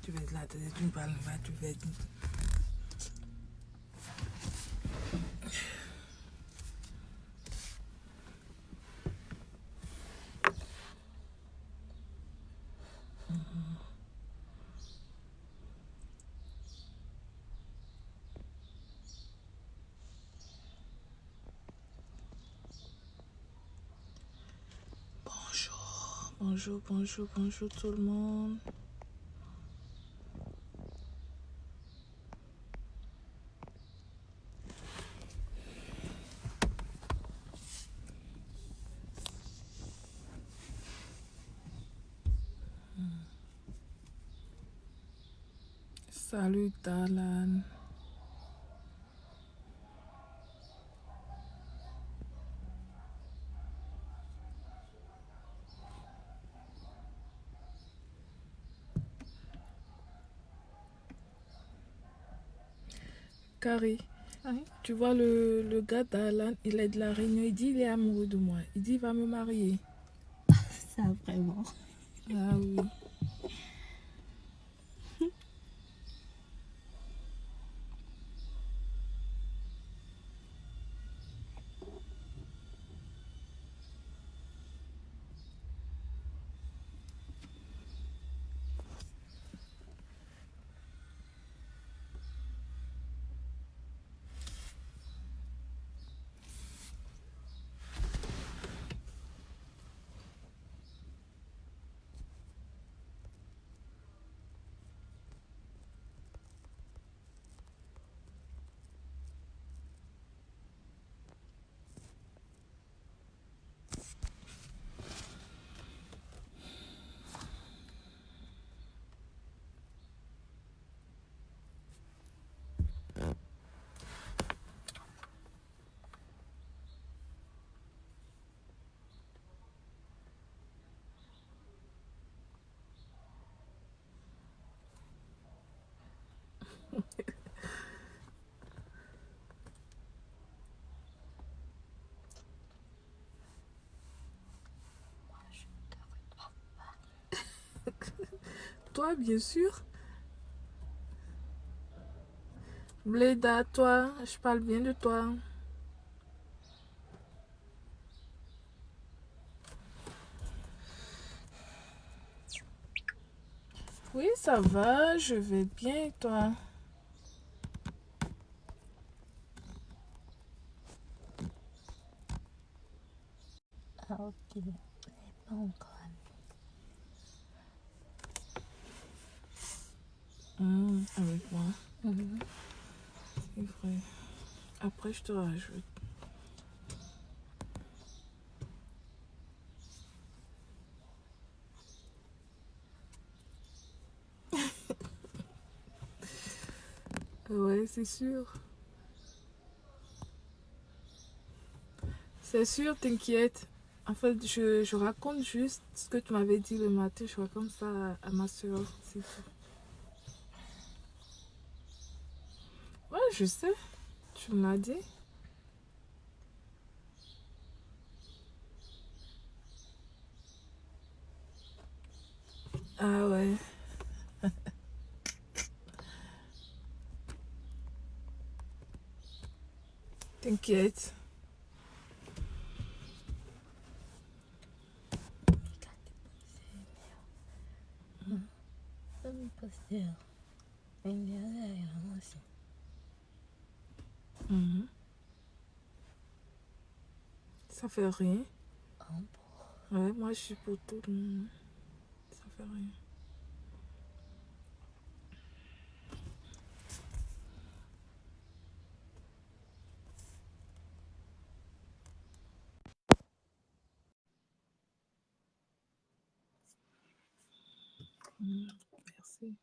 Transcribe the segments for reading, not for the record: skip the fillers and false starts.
tu vas être là, tu me parles, tu vas être... Bonjour, bonjour, bonjour tout le monde. Salut Talan. Carrie, Oui. tu vois le gars d'Alan, il est de la Réunion, il dit il est amoureux de moi. Il dit il va me marier. Ça, vraiment. Ah oui. Toi, bien sûr. Bleda, toi, je parle bien de toi. Oui, ça va, je vais bien et toi? Ah, ok. Pas encore. Avec moi, Mhm. c'est vrai. Après, je te rajoute. Ouais, c'est sûr. C'est sûr, t'inquiète. En fait, je raconte juste ce que tu m'avais dit le matin. Je raconte ça à ma soeur. C'est tout. Ouais, je sais. Tu me l'as dit. Ah ouais. T'inquiète. Mhm. Ça fait rien. Ouais, moi je suis pour tout le monde. Ça fait rien. Merci.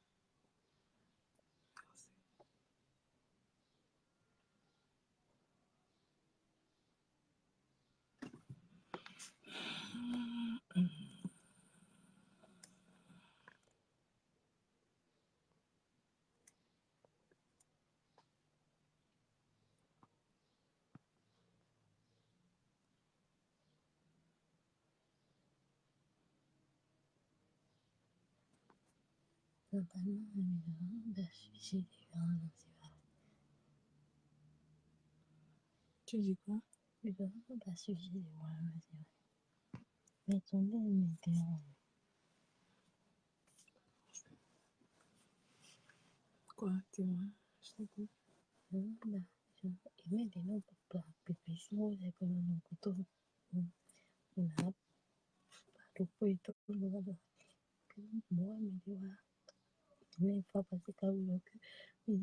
Merci. Normalement, j'ai des grands Tu dis quoi? sujet des mais ton nez était Quoi? Dis-moi. Je t'écoute. aimé des noms pour pépécio, les colonnes au couteau. On a pas de quoi et tout le monde. Moi, mais tu vois, mais pas passer comme le cul. Mais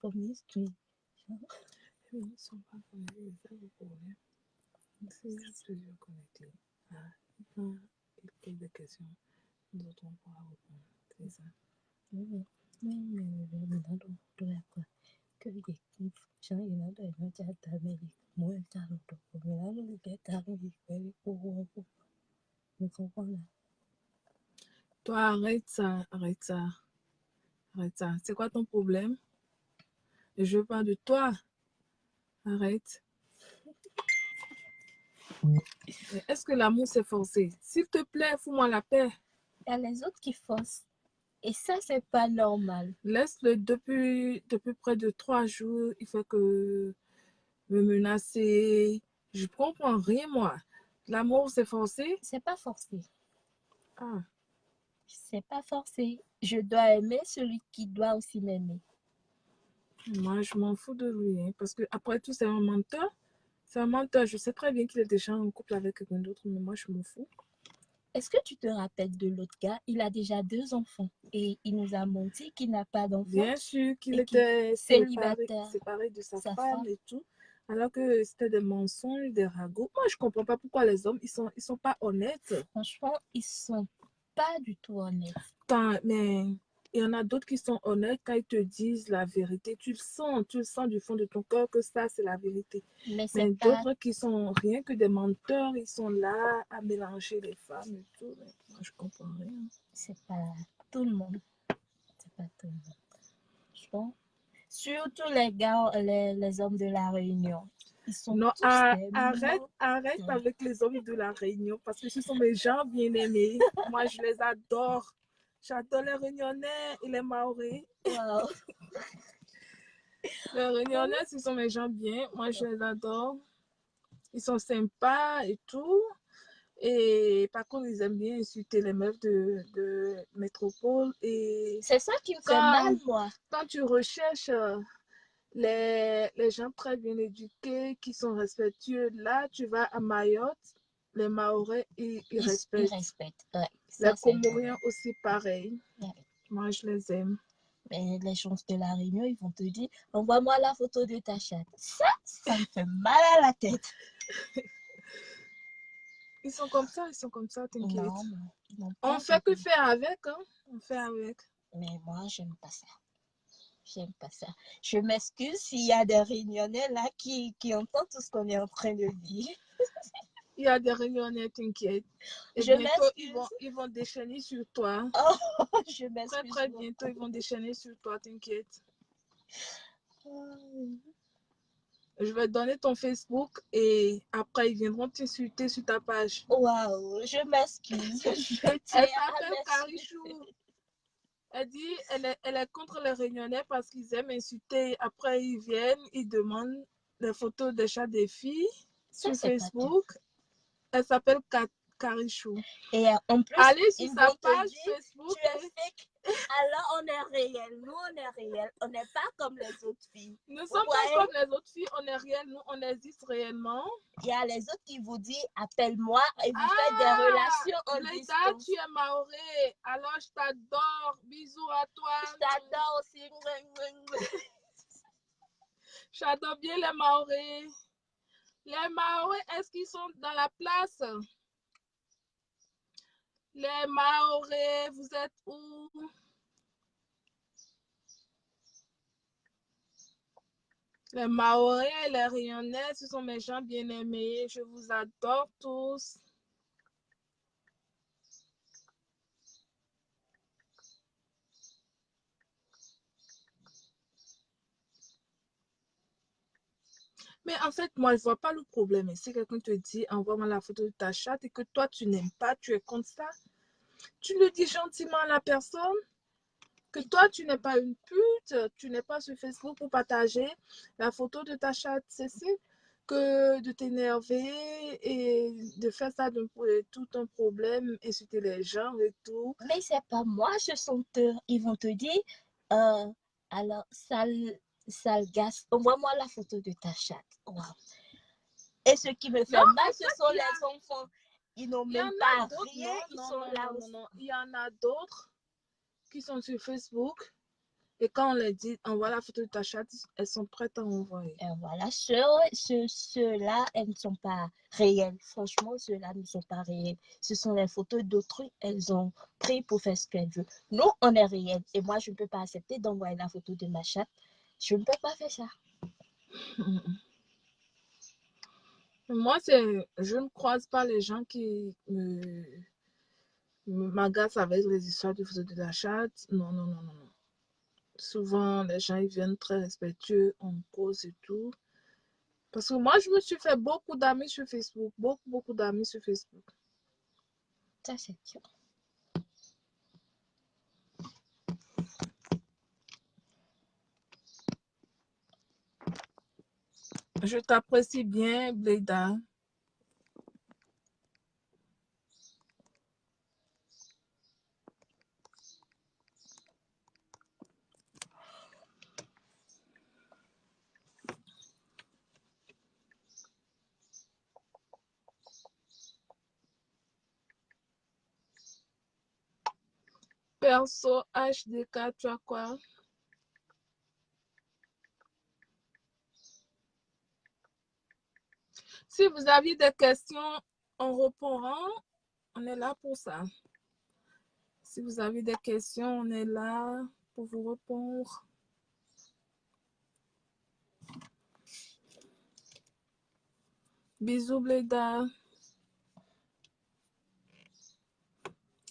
pour m'excuser. Ils ne sont pas connectés, c'est ça le problème. Si je suis connecté, quand il pose des questions, nous autres on pourra répondre. C'est ça. Mais maintenant, tu vois quoi? Que les gens, ils n'ont pas de mais moi, ça le tout. Mais là, le gars, t'as envie de vous comprendre. Toi, arrête ça, arrête ça, arrête ça. C'est quoi ton problème? Je veux pas de toi. Arrête. Est-ce que l'amour c'est forcé? S'il te plaît, fous-moi la paix. Il y a les autres qui forcent. Et ça, c'est pas normal. Laisse-le depuis près de 3 jours. Il fait que me menacer. Je comprends rien, moi. L'amour c'est forcé? C'est pas forcé. Ah, C'est pas forcé. Je dois aimer celui qui doit aussi m'aimer. moi je m'en fous de lui. Hein, parce que après tout, c'est un menteur. C'est un menteur. Je sais très bien qu'il est déjà en couple avec quelqu'un d'autre, mais moi je m'en fous. Est-ce que tu te rappelles de l'autre gars? Il a déjà 2 enfants et il nous a menti qu'il n'a pas d'enfants. Bien sûr qu'il Et qu'il était est célibataire. séparé de sa Sa femme femme. et tout, alors que c'était des mensonges, des ragots. Moi, je comprends pas pourquoi les hommes, ils sont pas honnêtes. Franchement, ils sont pas du tout honnêtes. Mais il y en a d'autres qui sont honnêtes quand ils te disent la vérité. Tu le sens du fond de ton cœur que ça, c'est la vérité. Mais Mais c'est pas, d'autres qui sont rien que des menteurs, ils sont là à mélanger les femmes et tout. Mais moi, je comprends rien. c'est pas tout le monde. C'est pas tout le monde. Franchement, surtout les gars, les hommes de la Réunion. Ils sont Non, tous des arrête menteurs. avec les hommes de la Réunion parce que ce sont mes gens bien-aimés. Moi, je les adore. J'adore les Réunionnais et les Maoris. Wow. Les Réunionnais, ce sont mes gens bien. Moi, je les adore. Ils sont sympas et tout. Et par contre, ils aiment bien insulter les meufs de métropole. Et C'est ça qui me fait quand, mal, moi. quand tu recherches les gens très bien éduqués, qui sont respectueux, là, tu vas à Mayotte, les Mahorais, ils Ils respectent. respectent. Ouais, Les ça, c'est vrai. Comoriens aussi, pareil. Ouais. Moi, je les aime. Mais les gens de la Réunion, ils vont te dire, envoie-moi la photo de ta chatte. Ça me fait mal à la tête. Ils sont comme ça, t'inquiète. Non, non, non, On pas fait que vraiment. faire avec, hein. On fait avec. Mais moi, j'aime pas ça. J'aime pas ça. Je m'excuse s'il y a des Réunionnais là qui entendent tout ce qu'on est en train de dire. Il y a des Réunionnais, t'inquiète. Et Je bientôt, m'excuse. ils vont déchaîner sur toi. Oh, je Très, m'excuse très beaucoup. bientôt, ils vont déchaîner sur toi, t'inquiète. Je vais donner ton Facebook et après, ils viendront t'insulter sur ta page. Waouh, je m'excuse. Je Elle tiens à s'appelle m'excuser. Karichou. Elle dit elle est contre les Réunionnais parce qu'ils aiment insulter. Après, ils viennent, ils demandent des photos des chats des filles Ça, sur c'est pas tout. Facebook. Elle s'appelle Karichou. Et en plus, Allez sur ils sa vont te page dire, Facebook. tu es fake. Alors, on est réel. Nous, on est réel. On n'est pas comme les autres filles. Nous ne Vous sommes pas voyez, comme les autres filles, on est réel, nous on existe réellement. il y a les autres qui vous disent, appelle-moi et vous faites des Ah, relations en Leda, distance. tu es maoré, alors je t'adore, bisous à toi. Je t'adore aussi. J'adore bien les maorés. Les maorés, est-ce qu'ils sont dans la place? Les maorés, vous êtes où? Les maorés et les Réunionnais, ce sont mes gens bien-aimés. Je vous adore tous. Mais en fait, moi, je ne vois pas le problème. Si quelqu'un te dit, envoie-moi la photo de ta chatte et que toi, tu n'aimes pas, tu es contre ça, tu le dis gentiment à la personne. que toi, tu n'es pas une pute, tu n'es pas sur Facebook pour partager la photo de ta chatte, c'est que de t'énerver et de faire ça de tout un problème, insulter les gens et tout. Mais c'est pas moi, ils vont te dire, alors, sale gosse, envoie-moi la photo de ta chatte. Wow. Et ce qui me fait Non, mal, ce sont les enfants. Ils n'ont il y en même a pas d'autres, rien, ils sont non, là non, aussi. non. Il y en a d'autres qui sont sur Facebook et quand on les dit, envoie la photo de ta chatte, elles sont prêtes à envoyer. Et voilà, ceux-là, elles ne sont pas réelles. Franchement, ceux-là ne sont pas réels. Ce sont les photos d'autrui, elles ont pris pour faire ce qu'elles veulent. Nous, on est réels. Et moi, je ne peux pas accepter d'envoyer la photo de ma chatte. Je ne peux pas faire ça. Moi, je ne croise pas les gens qui m'agacent avec les histoires de photos de la chatte. Non, non, non, non, non. Souvent, les gens, ils viennent très respectueux, on cause et tout. Parce que moi, je me suis fait beaucoup d'amis sur Facebook. Beaucoup, beaucoup d'amis sur Facebook. Ça, c'est sûr. Je t'apprécie bien, Bleda. Perso HDK, tu as quoi? Si vous aviez des questions, on répondra. On est là pour ça. Si vous avez des questions, on est là pour vous répondre. Bisous, Bleda.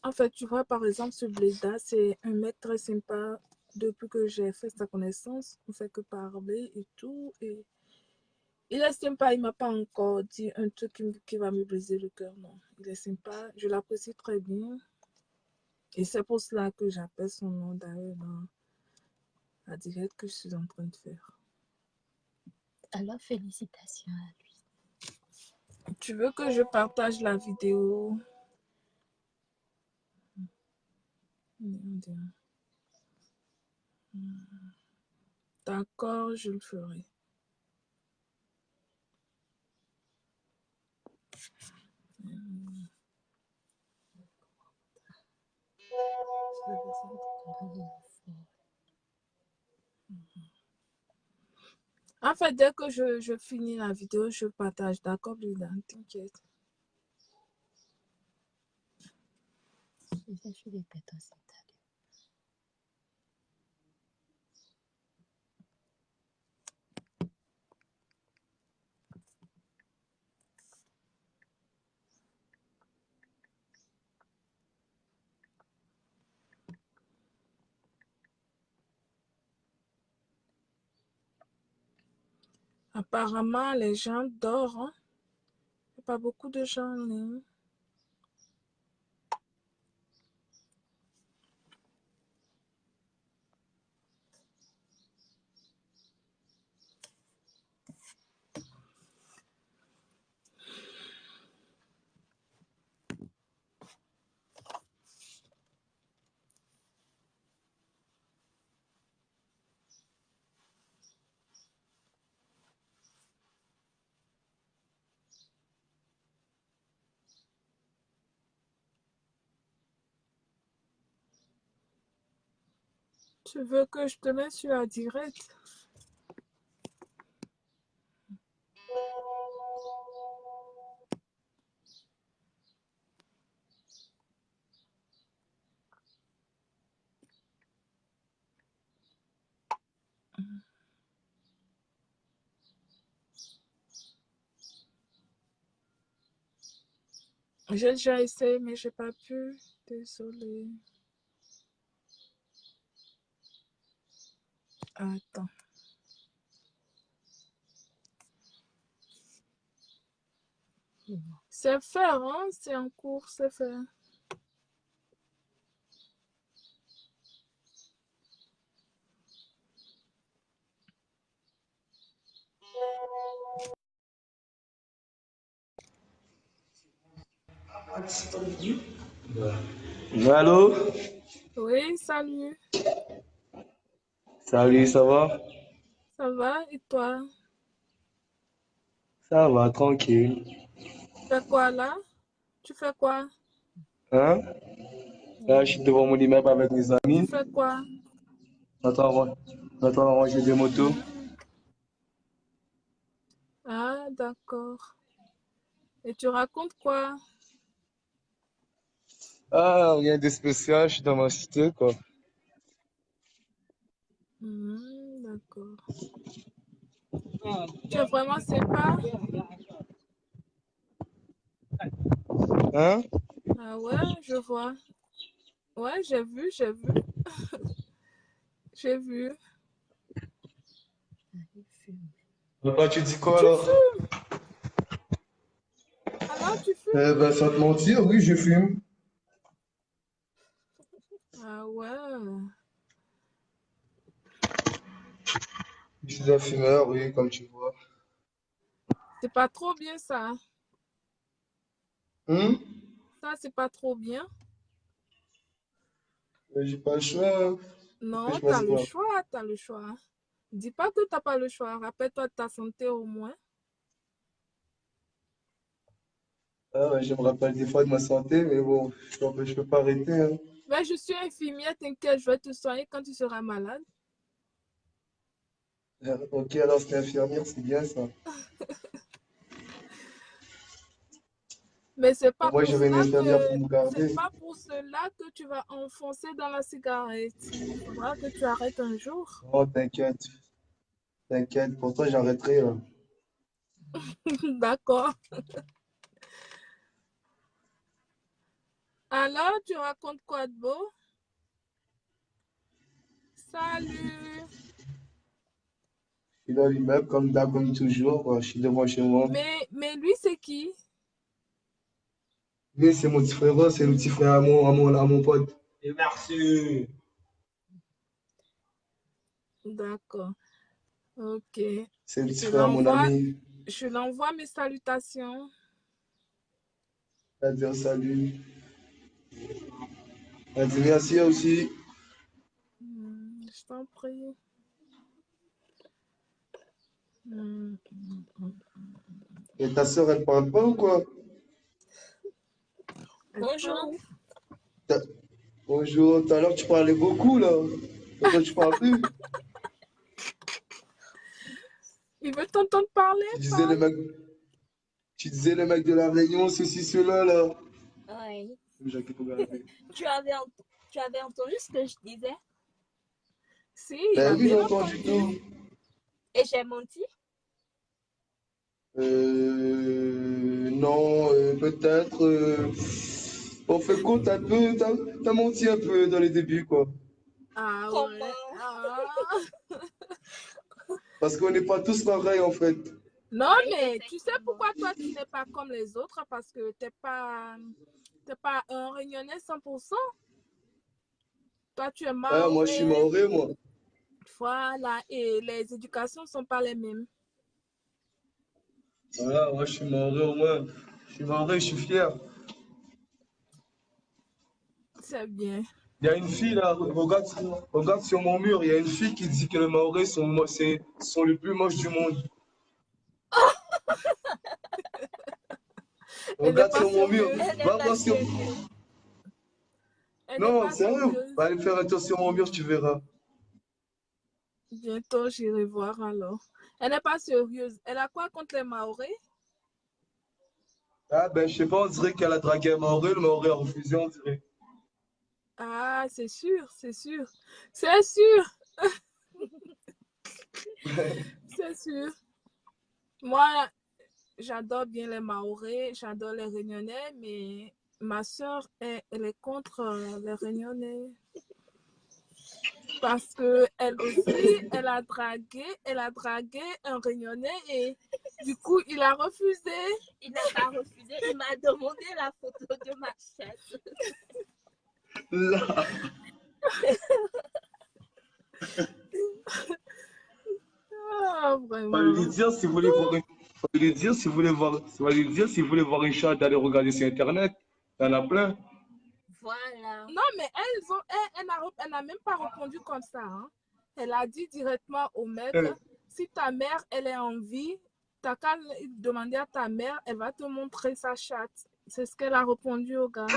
En fait, tu vois, par exemple, ce Bleda, c'est un mec très sympa. Depuis que j'ai fait sa connaissance, on fait que parler et tout. Et il est sympa, il m'a pas encore dit un truc qui va me briser le cœur, non. Il est sympa, je l'apprécie très bien. Et c'est pour cela que j'appelle son nom d'ailleurs dans la direct que je suis en train de faire. Alors, félicitations à lui. Tu veux que je partage la vidéo? D'accord, je le ferai. En fait, dès que je finis la vidéo, je partage. D'accord, Lila? T'inquiète. Je suis des pétales. Apparemment, les gens dorment. Il n'y a pas beaucoup de gens en ligne. Tu veux que je te mette sur la direct? J'ai déjà essayé, mais j'ai pas pu. Désolée. Attends. C'est faire, hein? C'est en cours, c'est faire. Allô? Oui, salut. Salut, ça va? Ça va et toi? Ça va, tranquille. Tu fais quoi là? Tu fais quoi? Hein? Là, je suis devant mon immeuble avec mes Tu amis. fais quoi? On est en train on est en train de ranger des motos. Hmm. Ah, d'accord. Et tu racontes quoi? Ah, rien de spécial, je suis dans ma cité, quoi. D'accord. Tu es vraiment sympa? Hein? Ah ouais, je vois. Ouais, j'ai vu, j'ai vu. Il fume. Papa, tu dis quoi Tu alors? fumes? Alors tu fumes? Ben, sans te mentir, oui, je fume. Ah ouais. Je suis un fumeur, oui, comme tu vois. C'est pas trop bien ça. Hum? Ça, c'est pas trop bien. Ben, j'ai pas le choix, hein. Faut que Non, je fasse quoi? t'as le choix. Dis pas que t'as pas le choix. Rappelle-toi de ta santé au moins. Ah, ouais, je me rappelle des fois de ma santé, mais bon, je peux pas arrêter, hein. Mais je suis infirmière, t'inquiète, je vais te soigner quand tu seras malade. Ok, alors c'est infirmière, c'est bien ça. Mais Ben, moi, j'aurais une infirmière pour me c'est garder. pas pour cela que tu vas enfoncer dans la cigarette. Il faudra que tu arrêtes un jour. Oh, t'inquiète, t'inquiète, pour toi, j'arrêterai, là. D'accord. Alors, tu racontes quoi de beau? Salut. Je suis dans l'immeuble, comme d'hab, comme toujours, quoi. Je suis devant chez moi. Mais lui, c'est qui? Lui, c'est mon petit frère, c'est le petit frère à mon pote. Et merci. D'accord. Ok. C'est le petit Je frère à mon l'envoie, ami. je l'envoie mes salutations. Elle dit salut. Elle dit merci aussi. Je t'en prie. Hmm. Et ta soeur, elle parle pas ou quoi? Bonjour. Ta- Bonjour, tout à l'heure, tu parlais beaucoup, là. Maintenant, tu parles plus. Il veut t'entendre parler, Tu disais parle. le mec, tu disais le mec de la Réunion, ceci, cela, là. Oui. Jacques, il faut garder. Tu avais entendu ce que je disais Si, il Ben a oui, j'ai bien entendu entendu. tout. et j'ai menti. Non, peut-être. On fait compte un peu, t'as menti un peu dans les débuts, quoi. Ah ouais. Comment? Ah. Parce qu'on n'est pas tous pareils, en fait. Non, Oui, mais tu sais effectivement. pourquoi toi, tu n'es pas comme les autres? Parce que t'es pas un Réunionnais 100%. Toi, tu es Ah, moi, je suis mahorais. maoré, moi. Voilà. Et les éducations ne sont pas les mêmes. Voilà, moi, je suis maoré au moins. Je suis maoré, je suis fier. C'est bien. Il y a une fille, là, regarde sur mon mur, il y a une fille qui dit que les maoris sont les plus moches du monde. Elle n'est Regarde pas sur mon mur. sérieuse. Elle n'est Va pas voir sur... sérieuse. Elle n'est Non, pas sérieux. sérieuse. Va aller faire un tour sur mon mur, tu verras. Bientôt, j'irai voir alors. Elle n'est pas sérieuse. Elle a quoi contre les mahorais? Ah, ben, je sais pas, on dirait qu'elle a dragué un maoré, le maoré a refusé, on dirait. Ah, c'est sûr, c'est sûr. C'est sûr, c'est sûr. Moi, j'adore bien les Mahorais, j'adore les Réunionnais, mais ma soeur, elle est contre les Réunionnais. Parce que elle aussi, elle a dragué un Réunionnais et du coup, il a refusé. Il n'a pas refusé. Il m'a demandé la photo de ma chaise. Là. Ah, Fallait lui vraiment. dire si vous voulez voir une... Fallait lui dire si vous voulez voir... Fallait lui dire si vous voulez voir une chatte, d'aller regarder sur Internet. Il y en a plein. Voilà. Non, mais elle n'a même pas répondu comme ça. Hein. Elle a dit directement au mec, si ta mère, elle est en vie, t'as qu'à demander à ta mère, elle va te montrer sa chatte. C'est ce qu'elle a répondu au gars.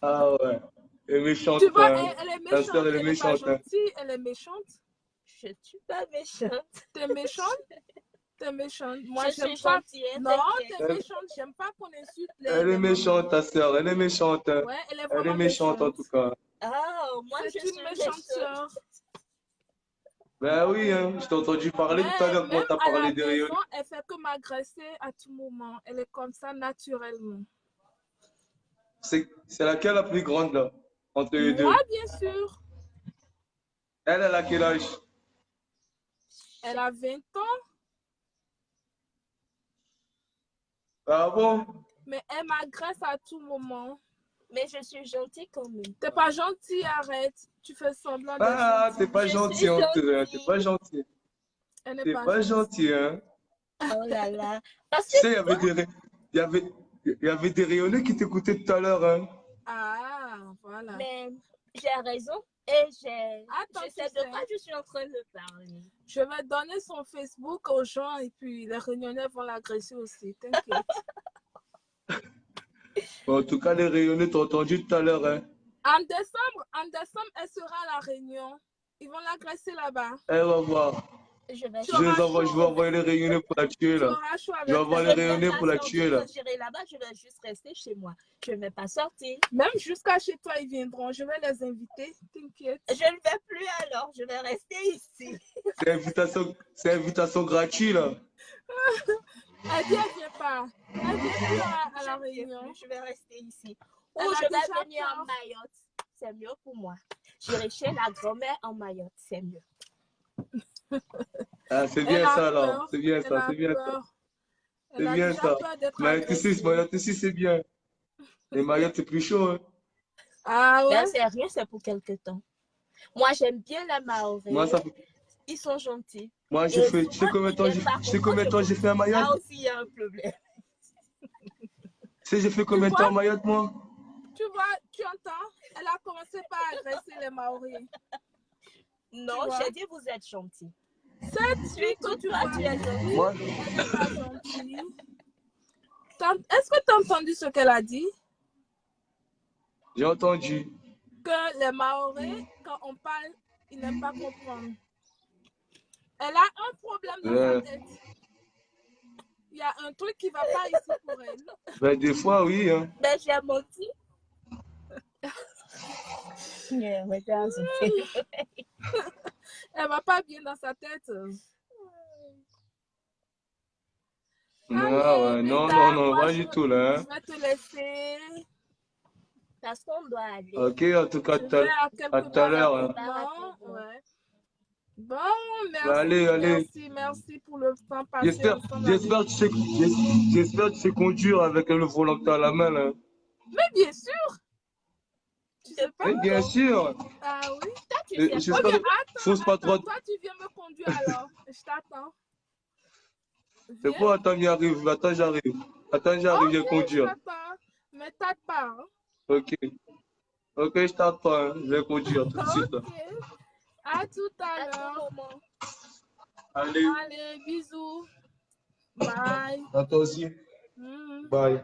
Ah ouais. Elle est méchante. Tu vois, hein. elle est Ta méchante, sœur, elle est elle n'est pas méchante. hein. gentille, elle est méchante. Je ne suis pas méchante. T'es méchante? T'es méchante. Moi, Je j'aime suis pas. gentille, hein, Non, t'inquiète. t'es méchante. J'aime pas qu'on insulte Elle les est mamans. méchante, ta sœur. Elle est méchante. hein. Ouais, elle est Elle est vraiment méchante en méchante. tout cas. Ah, moi je C'est suis une méchante méchante. sœur. Ben oui, hein. Je t'ai entendu parler tout à Mais l'heure quand même t'as à la parlé des rayons. maison, elle fait que m'agresser à tout moment. Elle est comme ça naturellement. C'est laquelle la plus grande là? Entre les deux. Moi, bien sûr. Elle a quel âge? Elle a 20 ans, Ah bon? mais elle m'agresse à tout moment. Mais je suis gentille quand même. T'es pas gentil, arrête. Tu fais semblant d'être Ah, gentil. t'es pas Je gentil suis en tout cas. T'es gentille. pas gentil. Elle n'est T'es pas pas gentille. gentil, hein? Oh là là. Parce Tu que sais, il y avait des rayonnés qui t'écoutaient tout à l'heure, hein? Ah, voilà. mais j'ai raison et Attends, je sais tu de sais. quoi je suis en train de parler. Je vais donner son Facebook aux gens et puis les réunionnais vont l'agresser aussi. T'inquiète. Bon, en tout cas, les rayonnés t'ont entendu tout à l'heure, hein? En décembre, elle sera à la Réunion. Ils vont l'agresser là-bas. Elle va voir. Je vais Tu Je auras vais chaud. envoyer les rayonnés pour la tuer, Tu là. auras chaud Je vais avec envoyer elle. les rayonnés pour la tuer, là. Quand j'irai là-bas, je vais juste rester chez moi. Je ne vais pas sortir. Même jusqu'à chez toi, ils viendront. Je vais les inviter. T'inquiète. Je ne vais plus alors. Je vais rester ici. C'est invitation gratuite, là. Elle dit, elle vient pas. Elle vient plus à la Réunion. Je vais rester ici. Ou Elle a je vais déjà venir peur. en Mayotte. C'est mieux pour moi. J'irai chez la grand-mère en Mayotte. C'est mieux. Ah, c'est Elle bien a ça, là. peur. C'est bien Elle ça, a c'est bien ça. peur. Elle C'est a bien déjà ça. peur d'être Mayotte agressée. ici, c'est bien. Les Mayotte, c'est plus chaud, hein. Ah ouais? Ben, c'est rien, c'est pour quelque temps. Moi, j'aime bien les Maoris. Moi, Ils sont gentils. moi, Et tu sais combien de temps j'ai fait à Mayotte? Là aussi, il y a un problème. Tu sais, j'ai fait combien de temps à Mayotte, moi? Tu vois, tu entends? Elle a commencé par agresser les Maoris. Non, j'ai dit vous êtes gentils. Cette fille que tu vois, tu es gentille. Moi, elle n'est pas gentille. Est-ce que tu as entendu ce qu'elle a dit? j'ai entendu. Que les Maoris, quand on parle, ils n'aiment pas comprendre. Elle a un problème dans sa tête. Il y a un truc qui ne va pas ici pour elle. Ben, des fois, oui. Hein. Ben, j'ai menti. Elle va pas bien dans sa tête. Ah ouais, non, pas du tout, là. Hein. Je vais te laisser. Parce qu'on doit aller. Ok, en tout cas, à tout à l'heure. Hein. Ouais. Bon, merci. Ben, allez. Merci pour le temps passé. J'espère que tu sais conduire avec le volant que tu as à la main, là. Mais bien sûr. Tu sais pas? Oui, bien sûr. Ah oui. J'espère que fonce pas trop. Toi, tu viens me conduire alors. Je t'attends. C'est quoi? Attends, j'arrive. Attends, j'arrive, je vais conduire. J'attends. Mais t'attends pas. Hein? Ok, je t'attends. Hein. Je vais conduire tout de suite. Là. À tout à l'heure. Allez, bisous. Bye. à toi aussi. Bye.